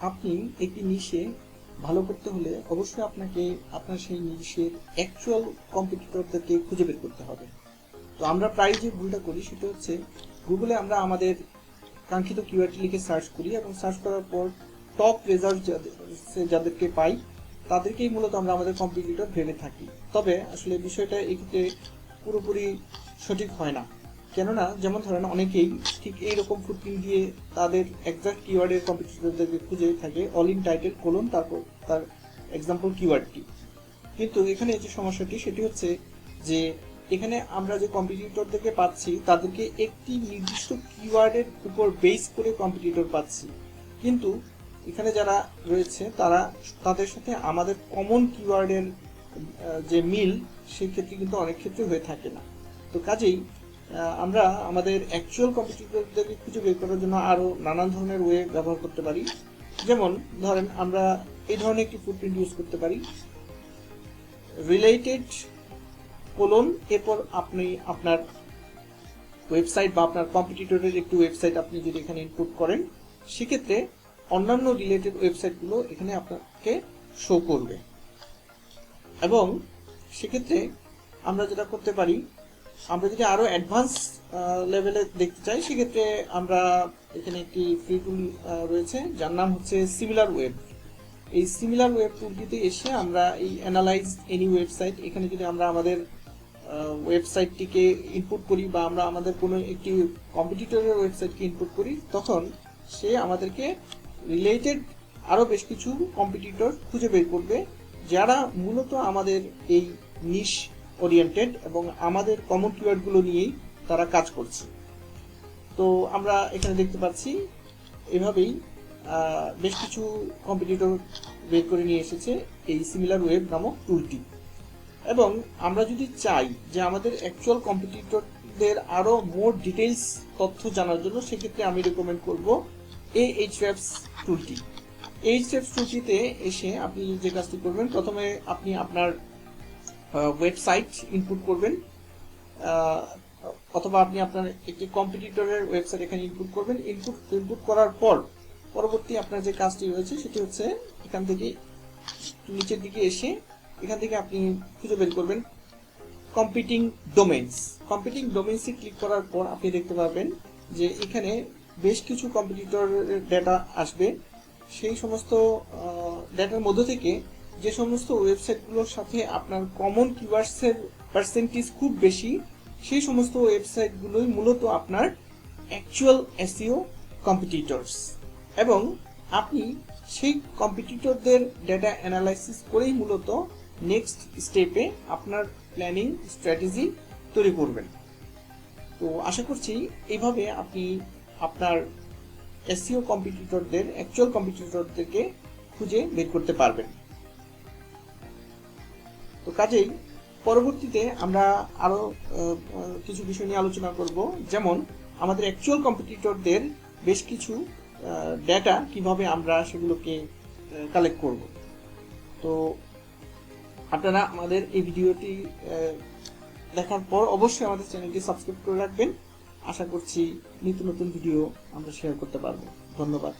আপনি একটি নিশে ভালো করতে হলে অবশ্যই আপনাকে আপনার সেই নিশের অ্যাকচুয়াল কম্পিটিটরদেরকে খুঁজে বের করতে হবে। তো আমরা প্রায় যে ভুলটা করি সেটা হচ্ছে গুগলে আমরা আমাদের কাঙ্ক্ষিত কিওয়ার্ডটি লিখে সার্চ করি এবং সার্চ করার পর টপ রেজাল্ট যাদেরকে পাই তাদেরকেই মূলত আমরা আমাদের কম্পিটিটর ভেবে থাকি। তবে আসলে বিষয়টা এক্ষেত্রে পুরোপুরি সঠিক হয় না। কেননা যেমন ধরেন অনেকেই ঠিক এইরকম ফুটপ্রিন্ট দিয়ে তাদের এক্সাক্ট কিওয়ার্ডের কম্পিটিটরদেরকে খুঁজে থাকে অল ইন টাইটেল কোলন তারপর তার এক্সাম্পল কিওয়ার্ডটি। কিন্তু এখানে যে সমস্যাটি সেটি হচ্ছে যে এখানে আমরা যে কম্পিটিটরদেরকে পাচ্ছি তাদেরকে একটি নির্দিষ্ট কিওয়ার্ডের উপর বেস করে কম্পিটিটর পাচ্ছি, কিন্তু এখানে যারা রয়েছে তারা তাদের সাথে আমাদের কমন কিওয়ার্ডের যে মিল সেক্ষেত্রে কিন্তু অনেক ক্ষেত্রে হয়ে থাকে না। তো কাজেই আমরা আমাদের অ্যাকচুয়াল কম্পিটিটরদেরকে খুঁজে বের করার জন্য আরও নানান ধরনের ওয়ে ব্যবহার করতে পারি। যেমন ধরেন আমরা এই ধরনের একটি ফুটপ্রিন্ট ইউজ করতে পারি, রিলেটেড কোলন, এরপর আপনি আপনার ওয়েবসাইট বা আপনার কম্পিটিটরের একটি ওয়েবসাইট আপনি যদি এখানে ইনপুট করেন সেক্ষেত্রে অন্যান্য রিলেটেড ওয়েবসাইটগুলো এখানে আপনাকে শো করবে। এবং সেক্ষেত্রে আমরা যেটা করতে পারি, আমরা যদি আরো অ্যাডভান্স লেভেলে দেখতে চাই সেক্ষেত্রে আমরা এখানে একটি ফ্রি টুল রয়েছে যার নাম হচ্ছে সিমিলার ওয়েব। এই সিমিলার ওয়েব টুলটিতে এসে আমরা এই অ্যানালাইজ এনি ওয়েবসাইট, এখানে যদি আমরা আমাদের ওয়েবসাইটটিকে ইনপুট করি বা আমরা আমাদের কোনো একটি কম্পিটিটরের ওয়েবসাইটকে ইনপুট করি, তখন সে আমাদেরকে রিলেটেড আরও বেশ কিছু কম্পিটিটর খুঁজে বের করবে যারা মূলত আমাদের এই নিশ ওরিয়েন্টেড এবং আমাদের কমন কিওয়ার্ডগুলো নিয়েই তারা কাজ করছে। তো আমরা এখানে দেখতে পাচ্ছি এভাবেই বেশ কিছু কম্পিটিটর বের করে নিয়ে এসেছে এই সিমিলার ওয়েব নামক টুলটি। এবং আমরা যদি চাই যে আমাদের অ্যাকচুয়াল কম্পিটিটরদের আরও মোর ডিটেইলস তথ্য জানার জন্য, সেক্ষেত্রে আমি রেকমেন্ড করব Ahrefs টুলটি। Ahrefs টুলটিতে এসে আপনি যে কাজটি করবেন, প্রথমে আপনি আপনার ওয়েবসাইট ইনপুট করবেন অথবা আপনি আপনার একটি কম্পিটিটরের ওয়েবসাইট এখানে ইনপুট করবেন। ইনপুট করার পর পরবর্তী আপনার যে কাজটি রয়েছে সেটি হচ্ছে এখান থেকে নিচের দিকে এসে এখান থেকে আপনি খুঁজে বের করবেন কম্পিটিং ডোমেইনস। কম্পিটিং ডোমেইনসে ক্লিক করার পর আপনি দেখতে পাবেন যে এখানে বেশ কিছু কম্পিটিটরের ডেটা আসবে। সেই সমস্ত ডেটার মধ্য থেকে যে সমস্ত ওয়েবসাইটগুলোর সাথে আপনার কমন কিওয়ার্ডসের পার্সেন্টেজ খুব বেশি, সেই সমস্ত ওয়েবসাইটগুলোই মূলত আপনার অ্যাকচুয়াল এসইও কম্পিটিটরস। এবং আপনি সেই কম্পিটিটরদের ডেটা অ্যানালাইসিস করেই মূলত নেক্সট স্টেপে আপনার প্ল্যানিং স্ট্র্যাটেজি তৈরি করবেন। তো আশা করছি এইভাবে আপনি আপনার এসইও কম্পিটিটরদের অ্যাকচুয়াল কম্পিটিটরদেরকে খুঁজে বের করতে পারবেন। তো কাজেই পরবর্তীতে আমরা আরো কিছু বিষয় নিয়ে আলোচনা করব, যেমন আমাদের অ্যাকচুয়াল কম্পিটিটরদের বেশ কিছু ডেটা কিভাবে আমরা সেগুলোকে কালেক্ট করব। তো আপনারা আমাদের এই ভিডিওটি দেখার পর অবশ্যই আমাদের চ্যানেলটি সাবস্ক্রাইব করে রাখবেন। আশা করছি নিত্য নতুন ভিডিও আমরা শেয়ার করতে পারবো। ধন্যবাদ।